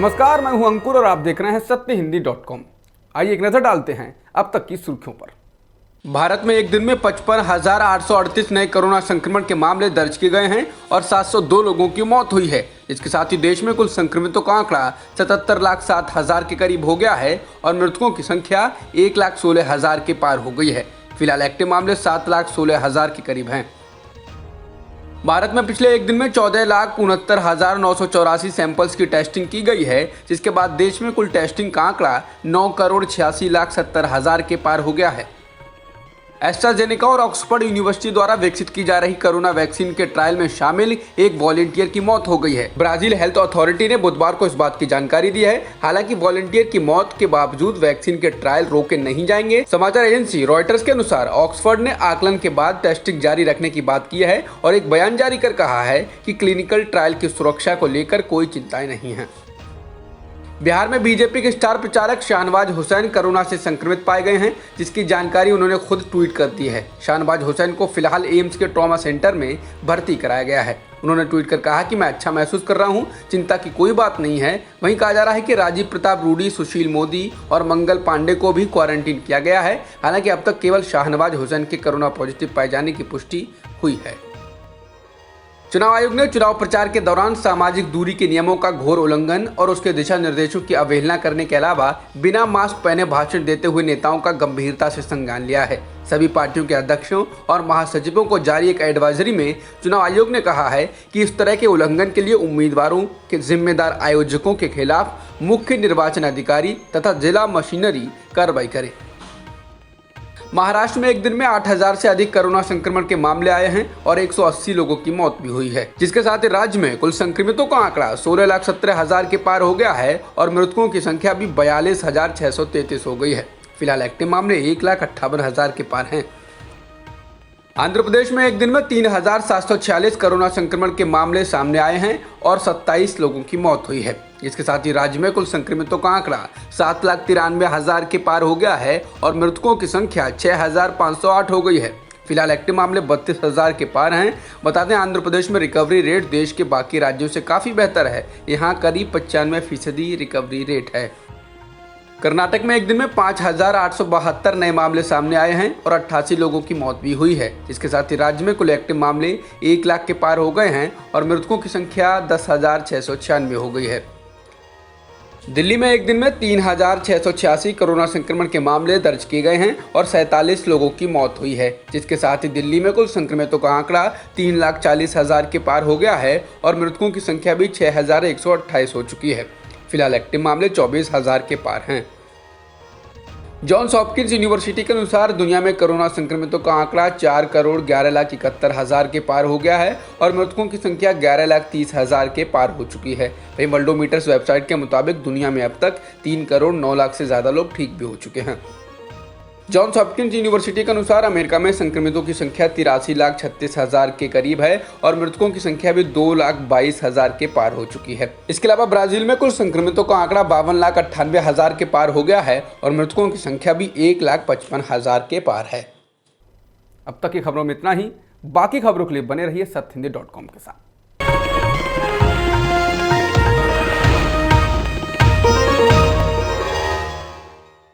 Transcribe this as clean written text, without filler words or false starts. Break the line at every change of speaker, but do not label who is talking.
नमस्कार, मैं हूं अंकुर और आप देख रहे हैं सत्यहिंदी.com। आइए एक नजर डालते हैं अब तक की सुर्खियों पर। भारत में एक दिन में 55,838 नए कोरोना संक्रमण के मामले दर्ज किए गए हैं और 702 लोगों की मौत हुई है। इसके साथ ही देश में कुल संक्रमितों का आंकड़ा 77,07,000 के करीब हो गया है और मृतकों की संख्या 1,16,000 के पार हो गई है। फिलहाल एक्टिव मामले 7,16,000 के करीब हैं। भारत में पिछले एक दिन में 14,69,984 सैंपल्स की टेस्टिंग की गई है, जिसके बाद देश में कुल टेस्टिंग का आंकड़ा 9,86,70,000 के पार हो गया है। एस्ट्राजेनेका और ऑक्सफोर्ड यूनिवर्सिटी द्वारा विकसित की जा रही कोरोना वैक्सीन के ट्रायल में शामिल एक वॉलंटियर की मौत हो गई है। ब्राजील हेल्थ अथॉरिटी ने बुधवार को इस बात की जानकारी दी है। हालांकि वॉलंटियर की मौत के बावजूद वैक्सीन के ट्रायल रोके नहीं जाएंगे। समाचार एजेंसी रॉयटर्स के अनुसार ऑक्सफोर्ड ने आकलन के बाद टेस्टिंग जारी रखने की बात की है और एक बयान जारी कर कहा है कि क्लिनिकल ट्रायल की सुरक्षा को लेकर कोई चिंताएं नहीं है। बिहार में बीजेपी के स्टार प्रचारक शाहनवाज हुसैन कोरोना से संक्रमित पाए गए हैं, जिसकी जानकारी उन्होंने खुद ट्वीट कर दी है। शाहनवाज हुसैन को फिलहाल एम्स के ट्रॉमा सेंटर में भर्ती कराया गया है। उन्होंने ट्वीट कर कहा कि मैं अच्छा महसूस कर रहा हूं, चिंता की कोई बात नहीं है। वहीं कहा जा रहा है कि राजीव प्रताप रूडी, सुशील मोदी और मंगल पांडे को भी क्वारंटीन किया गया है। हालांकि अब तक केवल शाहनवाज हुसैन के कोरोना पॉजिटिव पाए जाने की पुष्टि हुई है। चुनाव आयोग ने चुनाव प्रचार के दौरान सामाजिक दूरी के नियमों का घोर उल्लंघन और उसके दिशा निर्देशों की अवहेलना करने के अलावा बिना मास्क पहने भाषण देते हुए नेताओं का गंभीरता से संज्ञान लिया है। सभी पार्टियों के अध्यक्षों और महासचिवों को जारी एक एडवाइजरी में चुनाव आयोग ने कहा है कि इस तरह के उल्लंघन के लिए उम्मीदवारों के जिम्मेदार आयोजकों के खिलाफ मुख्य निर्वाचन अधिकारी तथा जिला मशीनरी कार्रवाई करे। महाराष्ट्र में एक दिन में 8,000 से अधिक कोरोना संक्रमण के मामले आए हैं और 180 लोगों की मौत भी हुई है, जिसके साथ ही राज्य में कुल संक्रमितों का आंकड़ा 16,17,000 के पार हो गया है और मृतकों की संख्या भी 42,633 हो गई है। फिलहाल एक्टिव मामले 1,58,000 के पार हैं। आंध्र प्रदेश में एक दिन में 3,746 कोरोना संक्रमण के मामले सामने आए हैं और 27 लोगों की मौत हुई है। इसके साथ ही राज्य में कुल संक्रमितों का आंकड़ा 7,93,000 के पार हो गया है और मृतकों की संख्या 6,508 हो गई है। फिलहाल एक्टिव मामले 32,000 के पार हैं। बता दें, आंध्र प्रदेश में रिकवरी रेट देश के बाकी राज्यों से काफ़ी बेहतर है। यहाँ करीब 95% रिकवरी रेट है। कर्नाटक में एक दिन में 5,872 नए मामले सामने आए हैं और 88 लोगों की मौत भी हुई है। इसके साथ ही राज्य में कुल एक्टिव मामले 1 लाख के पार हो गए हैं और मृतकों की संख्या 10,696 हो गई है। दिल्ली में एक दिन में 3,686 कोरोना संक्रमण के मामले दर्ज किए गए हैं और 47 लोगों की मौत हुई है, जिसके साथ ही दिल्ली में कुल संक्रमितों का आंकड़ा 3,40,000 के पार हो गया है और मृतकों की संख्या भी 6,128 हो चुकी है। फिलहाल एक्टिव मामले 24,000 के पार हैं। जॉन्स हॉपकिंस यूनिवर्सिटी के अनुसार दुनिया में कोरोना संक्रमितों का आंकड़ा 4,11,71,000 के पार हो गया है और मृतकों की संख्या 11,30,000 के पार हो चुकी है। वहीं वर्ल्डोमीटर्स वेबसाइट के मुताबिक दुनिया में अब तक 3,09,00,000 से ज़्यादा लोग ठीक भी हो चुके हैं। जॉन्स हॉपकिंस यूनिवर्सिटी के अनुसार अमेरिका में संक्रमितों की संख्या 83,36,000 के करीब है और मृतकों की संख्या भी 2,22,000 के पार हो चुकी है। इसके अलावा ब्राजील में कुल संक्रमितों का आंकड़ा 52,98,000 के पार हो गया है और मृतकों की संख्या भी 1,55,000 के पार है। अब तक की खबरों में इतना ही। बाकी खबरों के लिए बने रहिए सत्यहिंदी.com के साथ।